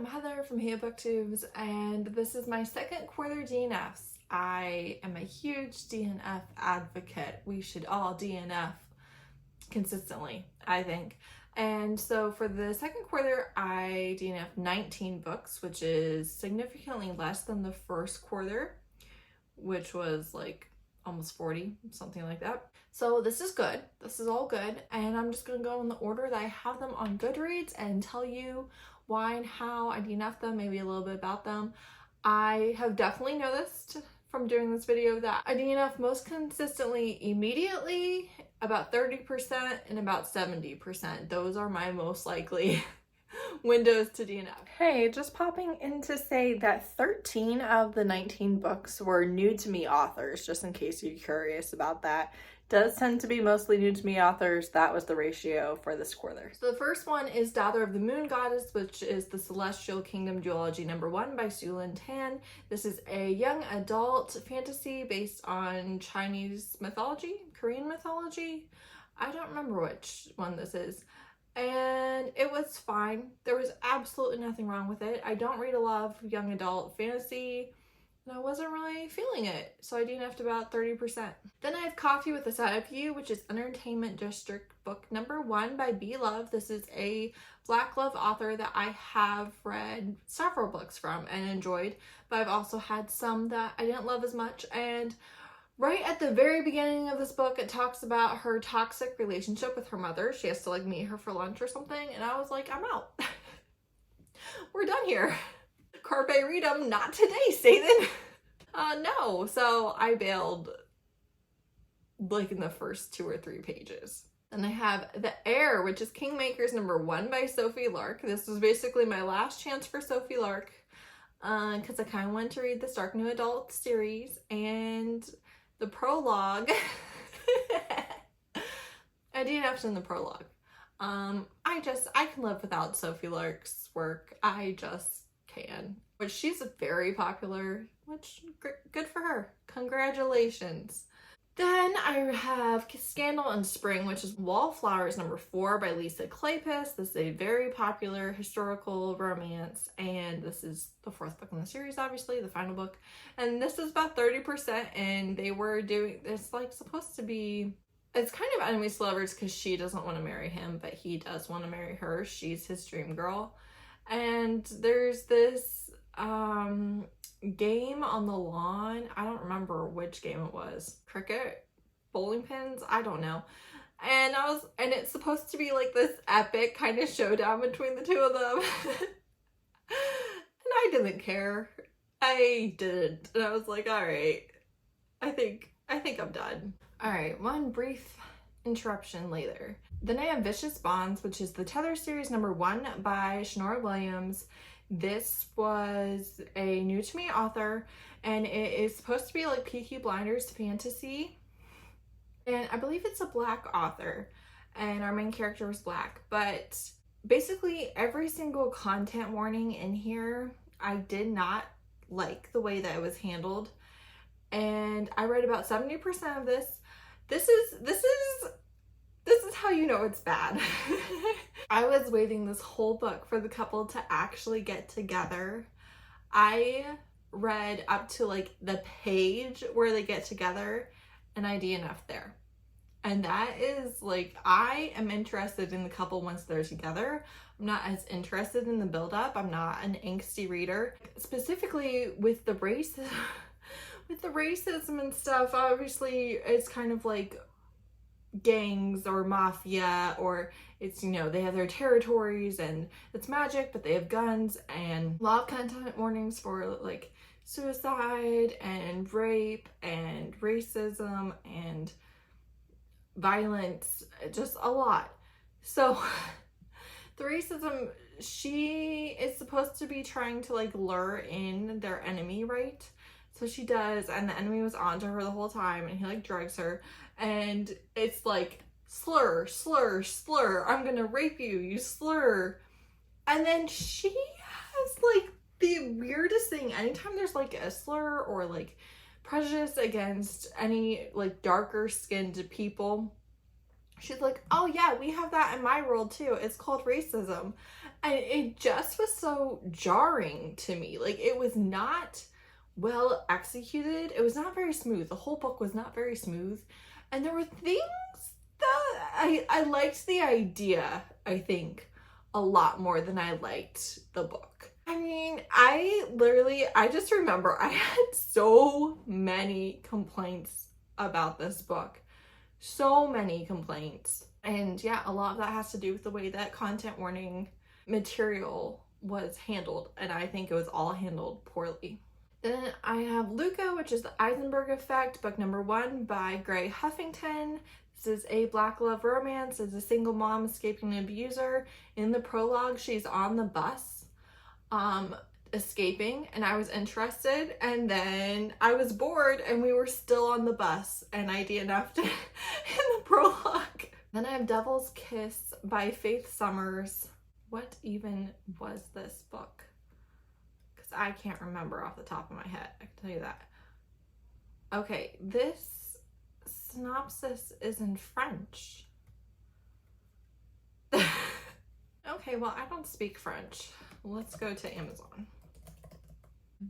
I'm Heather from booktubes, and this is my second quarter DNFs. I am a huge DNF advocate. We should all DNF consistently, I think. And so for the second quarter, I DNF'd 19 books, which is significantly less than the first quarter, which was like almost 40, something like that. So this is good. This is all good. And I'm just going to go in the order that I have them on Goodreads and tell you why and how I DNF them, maybe a little bit about them. I have definitely noticed from doing this video that I DNF most consistently immediately, about 30% and about 70%. Those are my most likely windows to DNF. Hey, just popping in to say that 13 of the 19 books were new to me authors, just in case you're curious about that. Does tend to be mostly new to me authors. That was the ratio for this quarter. So the first one is Daughter of the Moon Goddess, which is the Celestial Kingdom Duology #1 by Sulin Tan. This is a young adult fantasy based on Chinese mythology, Korean mythology. I don't remember which one this is. And it was fine. There was absolutely nothing wrong with it. I don't read a lot of young adult fantasy, and I wasn't really feeling it, so I DNF'd about 30%. Then I have Coffee with a Side of You, which is Entertainment District book #1 by B Love. This is a Black love author that I have read several books from and enjoyed, but I've also had some that I didn't love as much. And right at the very beginning of this book, it talks about her toxic relationship with her mother. She has to like meet her for lunch or something, and I was like, I'm out. We're done here. Carpe Read'em, not today, Satan. No, so I bailed like in the first 2 or 3 pages. Then I have The Heir, which is Kingmakers #1 by Sophie Lark. This was basically my last chance for Sophie Lark because I kind of wanted to read the Stark New Adult series, and the prologue, I DNF'd in the prologue. I can live without Sophie Lark's work. I just can. But she's very popular, which good for her. Congratulations. Then I have Scandal in Spring, which is Wallflowers #4 by Lisa Kleypas. This is a very popular historical romance, and this is the 4th book in the series, obviously, the final book. And this is about 30%, and they were doing, it's like supposed to be, it's kind of enemies to lovers because she doesn't want to marry him, but he does want to marry her. She's his dream girl. And there's this game on the lawn. I don't remember which game it was. Cricket? Bowling pins? I don't know. And it's supposed to be like this epic kind of showdown between the two of them. And I didn't care. I didn't. And I was like, all right, I think I'm done. All right, one brief interruption later. Then I have Vicious Bonds, which is the Tether series #1 by Shanora Williams. This was a new to me author, and it is supposed to be like Peaky Blinders fantasy. And I believe it's a Black author, and our main character was Black. But basically every single content warning in here, I did not like the way that it was handled. And I read about 70% of this. This is how you know it's bad. I was waiting this whole book for the couple to actually get together. I read up to like the page where they get together, and I DNF'd there. And that is like, I am interested in the couple once they're together. I'm not as interested in the build-up. I'm not an angsty reader. Specifically with the racism and stuff, obviously it's kind of like gangs or mafia, or it's, you know, they have their territories and it's magic, but they have guns, and a lot of content warnings for like suicide and rape and racism and violence, just a lot. So the racism, she is supposed to be trying to like lure in their enemy, right? So she does, and the enemy was onto her the whole time, and he like drugs her, and it's like slur, slur, slur, I'm gonna rape you, you slur. And then she has like the weirdest thing, anytime there's like a slur or like prejudice against any like darker skinned people, she's like, oh yeah, we have that in my world too, it's called racism. And it just was so jarring to me. Like, it was not well executed. It was not very smooth. The whole book was not very smooth. And there were things that I liked the idea, I think, a lot more than I liked the book. I mean, I just remember I had so many complaints about this book. So many complaints. And yeah, a lot of that has to do with the way that content warning material was handled, and I think it was all handled poorly. Then I have Luca, which is the Eisenberg Effect, book number 1 by Gray Huffington. This is a black love romance. It's a single mom escaping an abuser. In the prologue, she's on the bus escaping, and I was interested, and then I was bored and we were still on the bus and I DNF'd in the prologue. Then I have Devil's Kiss by Faith Summers. What even was this book? Because I can't remember off the top of my head. I can tell you that. Okay, this synopsis is in French. Okay, well, I don't speak French. Let's go to Amazon.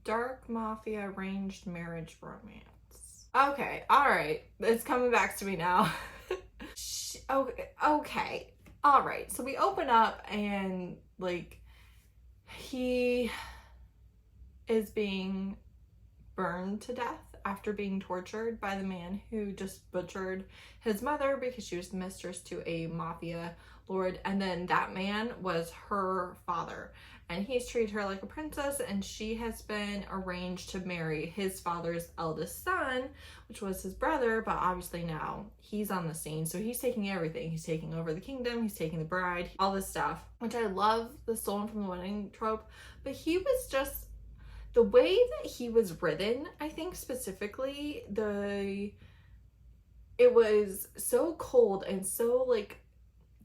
Dark mafia arranged marriage romance. Okay, all right. It's coming back to me now. Okay. All right, so we open up and like he is being burned to death after being tortured by the man who just butchered his mother because she was the mistress to a mafia lord, and then that man was her father, and he's treated her like a princess, and she has been arranged to marry his father's eldest son, which was his brother, but obviously now he's on the scene, so he's taking everything. He's taking over the kingdom, he's taking the bride, all this stuff, which I love the stolen from the wedding trope, but he was just, the way that he was written, I think specifically, it was so cold and so like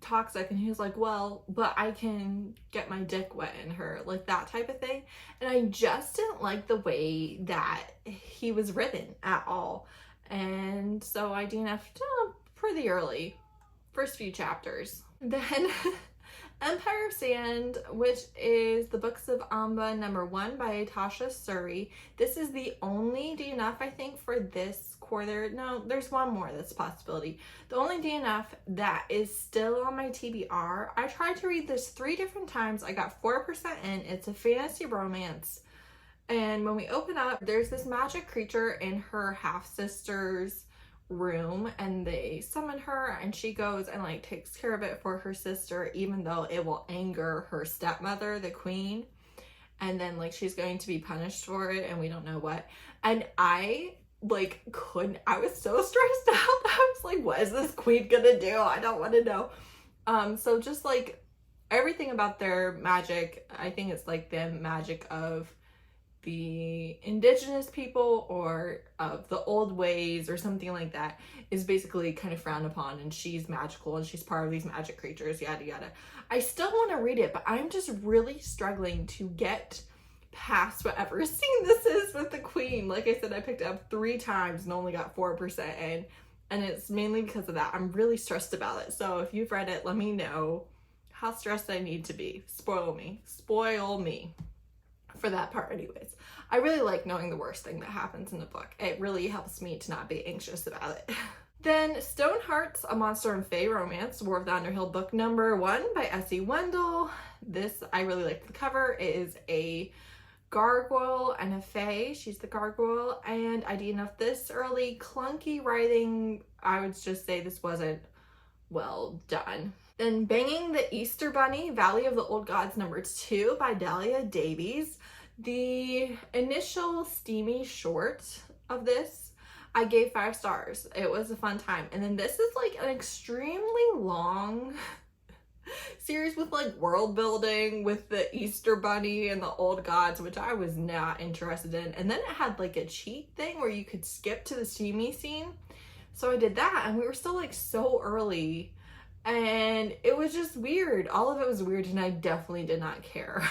toxic, and he was like, well, but I can get my dick wet in her, like that type of thing, and I just didn't like the way that he was written at all, and so I DNF'd pretty early, first few chapters. Then Empire of Sand, which is the Books of Amba number 1 by Tasha Suri. This is the only DNF, I think, for this quarter. No, there's one more that's a possibility. The only DNF that is still on my TBR. I tried to read this 3 different times. I got 4% in. It's a fantasy romance. And when we open up, there's this magic creature in her half-sister's room, and they summon her, and she goes and like takes care of it for her sister, even though it will anger her stepmother, the queen, and then like she's going to be punished for it, and we don't know what. And I like I was so stressed out. I was like, what is this queen gonna do? I don't want to know. So just like everything about their magic, I think it's like the magic of the indigenous people or of the old ways or something like that is basically kind of frowned upon, and she's magical and she's part of these magic creatures, yada yada. I still want to read it, but I'm just really struggling to get past whatever scene this is with the queen. Like I said, I picked it up 3 times and only got 4% in, and it's mainly because of that. I'm really stressed about it. So if you've read it, let me know how stressed I need to be. Spoil me for that part anyways. I really like knowing the worst thing that happens in the book. It really helps me to not be anxious about it. Then Stone Hearts, a Monster and Fae romance, War of the Underhill, book number 1 by S.E. Wendell. This, I really like the cover. It is a gargoyle and a fae. She's the gargoyle, and I DNF'd this early. Clunky writing. I would just say this wasn't well done. Then Banging the Easter Bunny, Valley of the Old Gods number 2 by Dahlia Davies. The initial steamy short of this, I gave 5 stars. It was a fun time. And then this is like an extremely long series with like world building with the Easter Bunny and the old gods, which I was not interested in. And then it had like a cheat thing where you could skip to the steamy scene. So I did that, and we were still like so early, and it was just weird. All of it was weird, and I definitely did not care.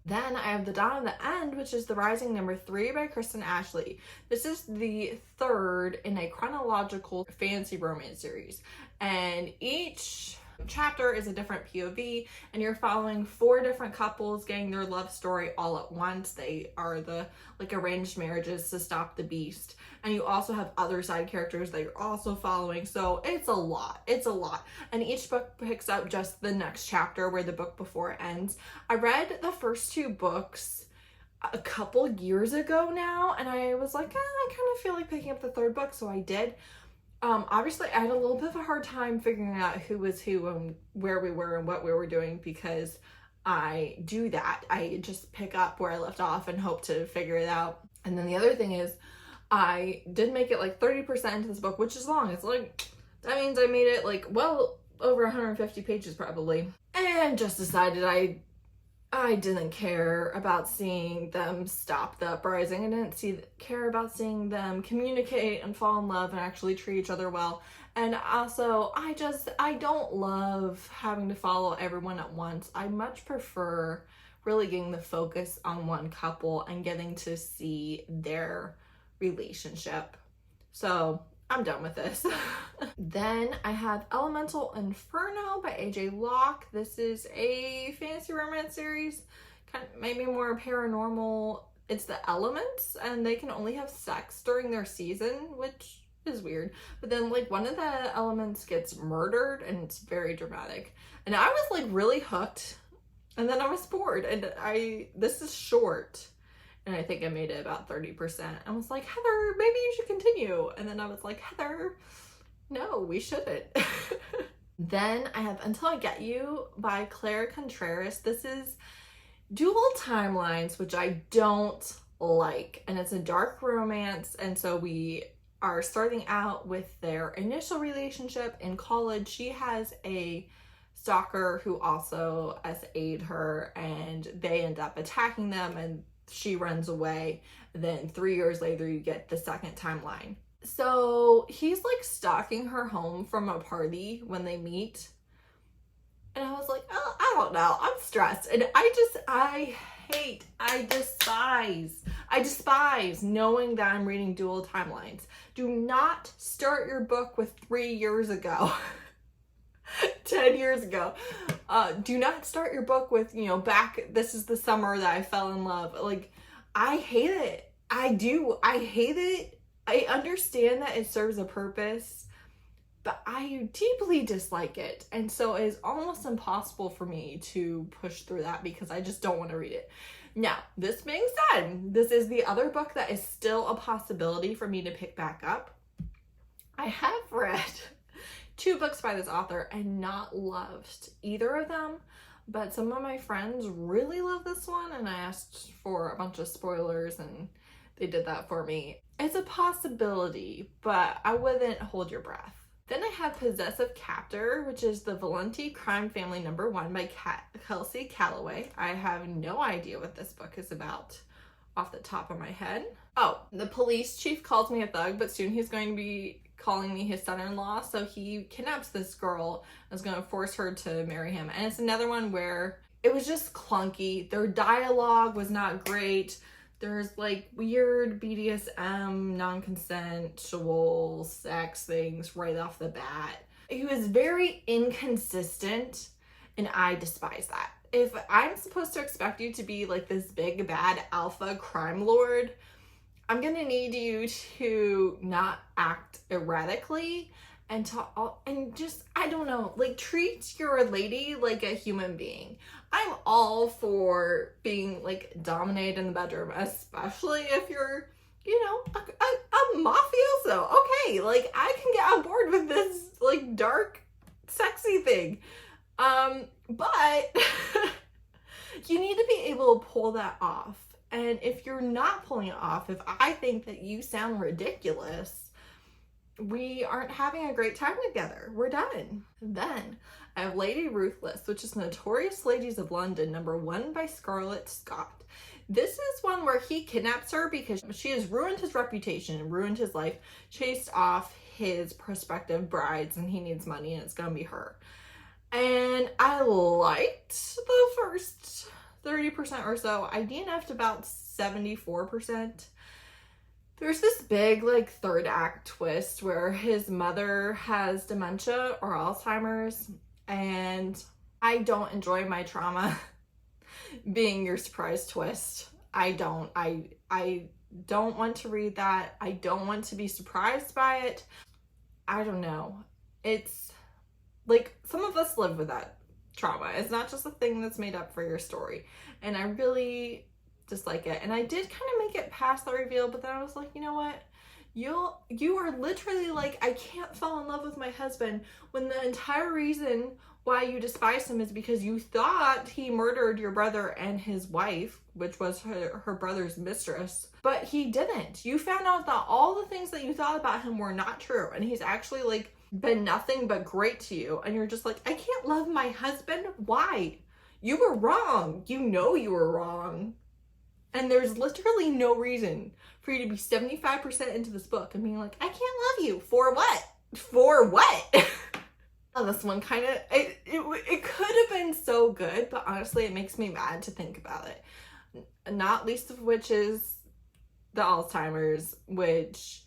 Then I have The Dawn of the End, which is The Rising number 3 by Kristen Ashley. This is the 3rd in a chronological fantasy romance series, and each chapter is a different POV, and you're following 4 different couples getting their love story all at once. They are the like arranged marriages to stop the beast, and you also have other side characters that you're also following. So it's a lot. And each book picks up just the next chapter where the book before ends. I read the first 2 books a couple years ago now, and I was like, I kind of feel like picking up the 3rd book, so I did. Obviously I had a little bit of a hard time figuring out who was who and where we were and what we were doing, because I do that. I just pick up where I left off and hope to figure it out. And then the other thing is, I did make it like 30% into this book, which is long. It's like, that means I made it like well over 150 pages probably. And just decided I didn't care about seeing them stop the uprising. I didn't care about seeing them communicate and fall in love and actually treat each other well. And also, I don't love having to follow everyone at once. I much prefer really getting the focus on one couple and getting to see their relationship. So I'm done with this. Then I have Elemental Inferno by AJ Locke. This is a fantasy romance series, kind of maybe more paranormal. It's the elements, and they can only have sex during their season, which is weird. But then like one of the elements gets murdered, and it's very dramatic. And I was like really hooked, and then I was bored. And this is short, and I think I made it about 30%. I was like, Heather, maybe you should continue. And then I was like, Heather, no, we shouldn't. Then I have Until I Get You by Claire Contreras. This is dual timelines, which I don't like. And it's a dark romance. And so we are starting out with their initial relationship in college. She has a stalker who also SA'd her, and they end up attacking them, and she runs away. Then 3 years later, you get the second timeline. So he's like stalking her home from a party when they meet. And I was like, oh, I don't know. I'm stressed. And I despise knowing that I'm reading dual timelines. Do not start your book with 3 years ago. 10 years ago. Do not start your book with, this is the summer that I fell in love. Like, I hate it. I do. I hate it. I understand that it serves a purpose, but I deeply dislike it. And so it is almost impossible for me to push through that because I just don't want to read it. Now, this being said, this is the other book that is still a possibility for me to pick back up. I have read 2 books by this author and not loved either of them, but some of my friends really love this one, and I asked for a bunch of spoilers and they did that for me. It's a possibility, but I wouldn't hold your breath. Then I have Possessive Captor, which is the Valenti crime family #1 by Kelsey Calloway. I have no idea what this book is about off the top of my head. Oh, the police chief calls me a thug, but soon he's going to be calling me his son-in-law. So he kidnaps this girl and is going to force her to marry him. And it's another one where it was just clunky. Their dialogue was not great. There's like weird BDSM, non-consensual sex things right off the bat. He was very inconsistent, and I despise that. If I'm supposed to expect you to be like this big bad alpha crime lord, I'm gonna need you to not act erratically and just, I don't know, like treat your lady like a human being. I'm all for being like dominated in the bedroom, especially if you're, a mafioso. Okay, like I can get on board with this like dark, sexy thing. But you need to be able to pull that off. And if you're not pulling it off, if I think that you sound ridiculous, we aren't having a great time together. We're done. Then I have Lady Ruthless, which is Notorious Ladies of London, #1 by Scarlett Scott. This is one where he kidnaps her because she has ruined his reputation, ruined his life, chased off his prospective brides, and he needs money, and it's gonna be her. And I liked the first 30% or so. I DNF'd about 74%. There's this big like 3rd act twist where his mother has dementia or Alzheimer's, and I don't enjoy my trauma being your surprise twist. I don't want to read that. I don't want to be surprised by it. I don't know. It's like, some of us live with that trauma. It's not just a thing that's made up for your story. And I really dislike it. And I did kind of make it past the reveal, but then I was like, you know what? You are literally like, I can't fall in love with my husband when the entire reason why you despise him is because you thought he murdered your brother and his wife, which was her brother's mistress, but he didn't. You found out that all the things that you thought about him were not true, and he's actually like been nothing but great to you, and you're just like, I can't love my husband. Why? You were wrong. You know you were wrong. And there's literally no reason for you to be 75% into this book and being like, I can't love you. For what? For what? This one kind of, it could have been so good, but honestly, it makes me mad to think about it. Not least of which is the Alzheimer's, which,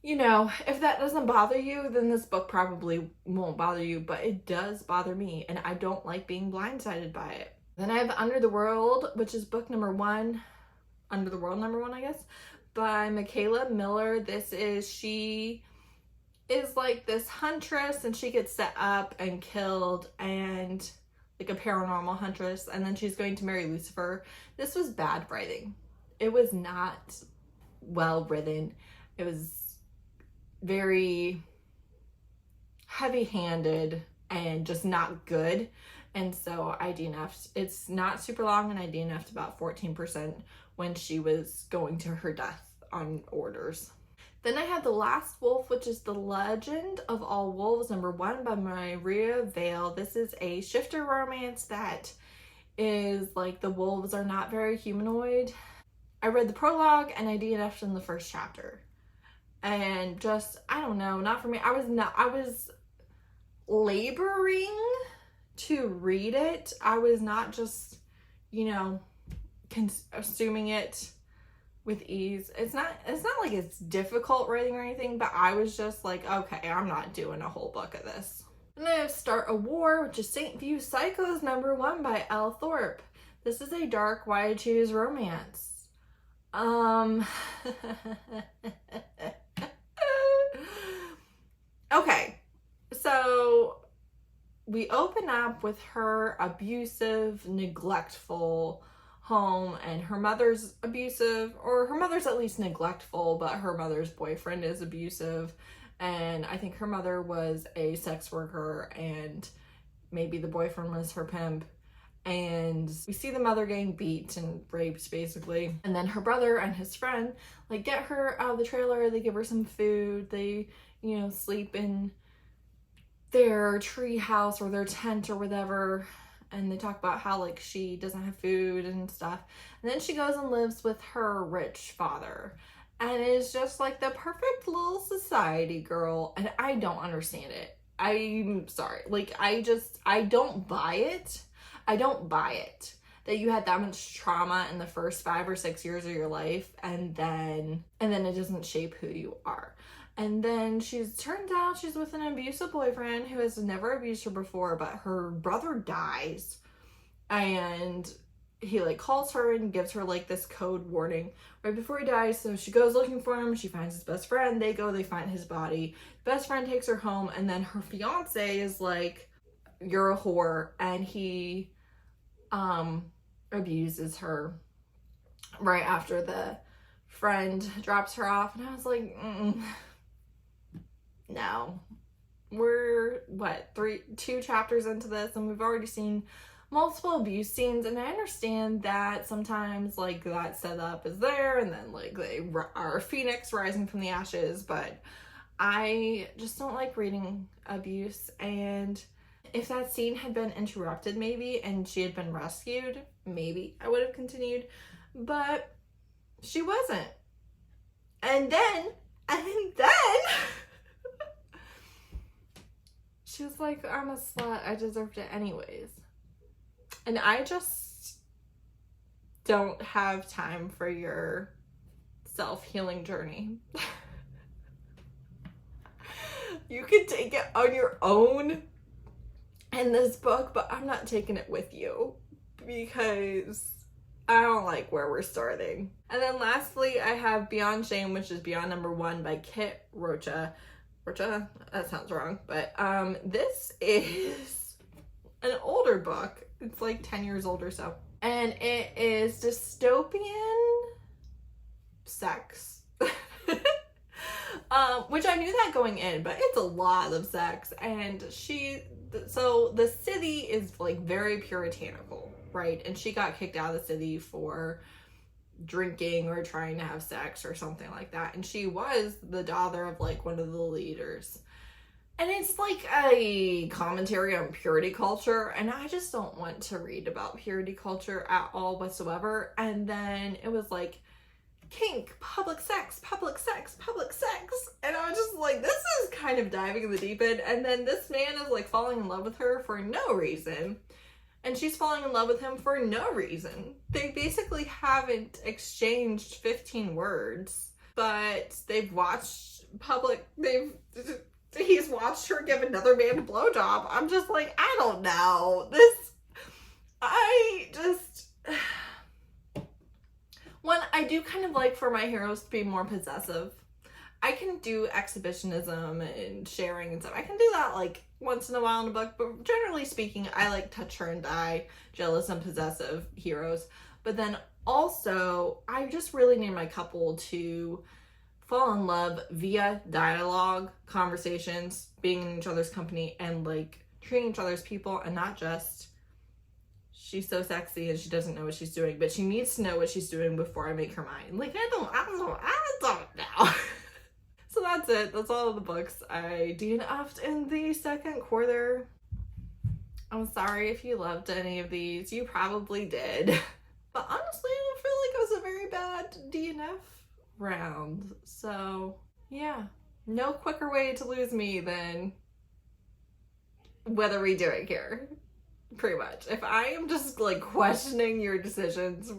you know, if that doesn't bother you, then this book probably won't bother you, but it does bother me, and I don't like being blindsided by it. Then I have Under the World, which is book number 1, Under the World number 1, I guess, by Michaela Miller. She is like this huntress, and she gets set up and killed, and like a paranormal huntress, and then she's going to marry Lucifer. This was bad writing. It was not well written. It was very heavy-handed and just not good. And so I DNF'd. It's not super long, and I DNF'd about 14% when she was going to her death on orders. Then I have The Last Wolf, which is The Legend of All Wolves, number 1 by Maria Vale. This is a shifter romance that is like the wolves are not very humanoid. I read the prologue and I DNF'd in the first chapter. And just, I don't know, not for me. I was laboring to read it. I was not just, you know, consuming it with ease. It's not like it's difficult writing or anything, but I was just like, okay, I'm not doing a whole book of this. Then I have Start a War, which is St. View Psychos number 1 by Elle Thorpe. This is a dark YA romance. Okay, so we open up with her abusive, neglectful home, and her mother's abusive, or her mother's at least neglectful, but her mother's boyfriend is abusive, and I think her mother was a sex worker, and maybe the boyfriend was her pimp, and we see the mother getting beat and raped basically, and then her brother and his friend like get her out of the trailer. They give her some food, they, you know, sleep in their tree house or their tent or whatever, and they talk about how like she doesn't have food and stuff, and then she goes and lives with her rich father and is just like the perfect little society girl, and I don't understand it. I'm sorry, like I don't buy it. I don't buy it that you had that much trauma in the first 5 or 6 years of your life, and then it doesn't shape who you are. And then turns out she's with an abusive boyfriend who has never abused her before, but her brother dies. And he like calls her and gives her like this code warning right before he dies. So she goes looking for him. She finds his best friend. They find his body. Best friend takes her home. And then her fiance is like, you're a whore. And he abuses her right after the friend drops her off. And I was like, no, we're two chapters into this, and we've already seen multiple abuse scenes, and I understand that sometimes like that setup is there, and then like they are a phoenix rising from the ashes, but I just don't like reading abuse. And if that scene had been interrupted maybe and she had been rescued, maybe I would have continued, but she wasn't. And then she was like, I'm a slut, I deserved it anyways. And I just don't have time for your self-healing journey. You can take it on your own. in this book, but I'm not taking it with you because I don't like where we're starting. And then lastly, I have Beyond Shame, which is Beyond #1 by Kit Rocha. Rocha? That sounds wrong. But this is an older book. It's like 10 years old or so. And it is dystopian sex. Which I knew that going in, but it's a lot of sex. And so the city is like very puritanical, right? And she got kicked out of the city for drinking or trying to have sex or something like that. And she was the daughter of like one of the leaders. And it's like a commentary on purity culture, and I just don't want to read about purity culture at all whatsoever. And then it was like, kink, public sex, public sex, public sex. And I was just like, this is kind of diving in the deep end. And then this man is like falling in love with her for no reason. And she's falling in love with him for no reason. They basically haven't exchanged 15 words, but they've watched he's watched her give another man a blowjob. I'm just like, I don't know. One, I do kind of like for my heroes to be more possessive. I can do exhibitionism and sharing and stuff. I can do that like once in a while in a book, but generally speaking, I like touch her and die, jealous and possessive heroes. But then also, I just really need my couple to fall in love via dialogue, conversations, being in each other's company, and like treating each other as people, and not just she's so sexy and she doesn't know what she's doing, but she needs to know what she's doing before I make her mine. Like, I don't know. So that's it. That's all of the books I DNF'd in the second quarter. I'm sorry if you loved any of these. You probably did. But honestly, I don't feel like it was a very bad DNF round. So yeah, no quicker way to lose me than what are we doing here? Pretty much. If I am just like questioning your decisions,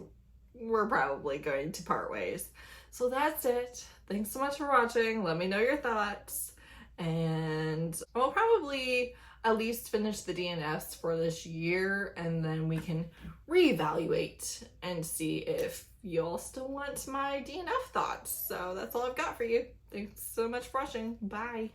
we're probably going to part ways. So that's it. Thanks so much for watching. Let me know your thoughts, and I'll probably at least finish the DNFs for this year, and then we can reevaluate and see if you'll still want my DNF thoughts. So that's all I've got for you. Thanks so much for watching. Bye.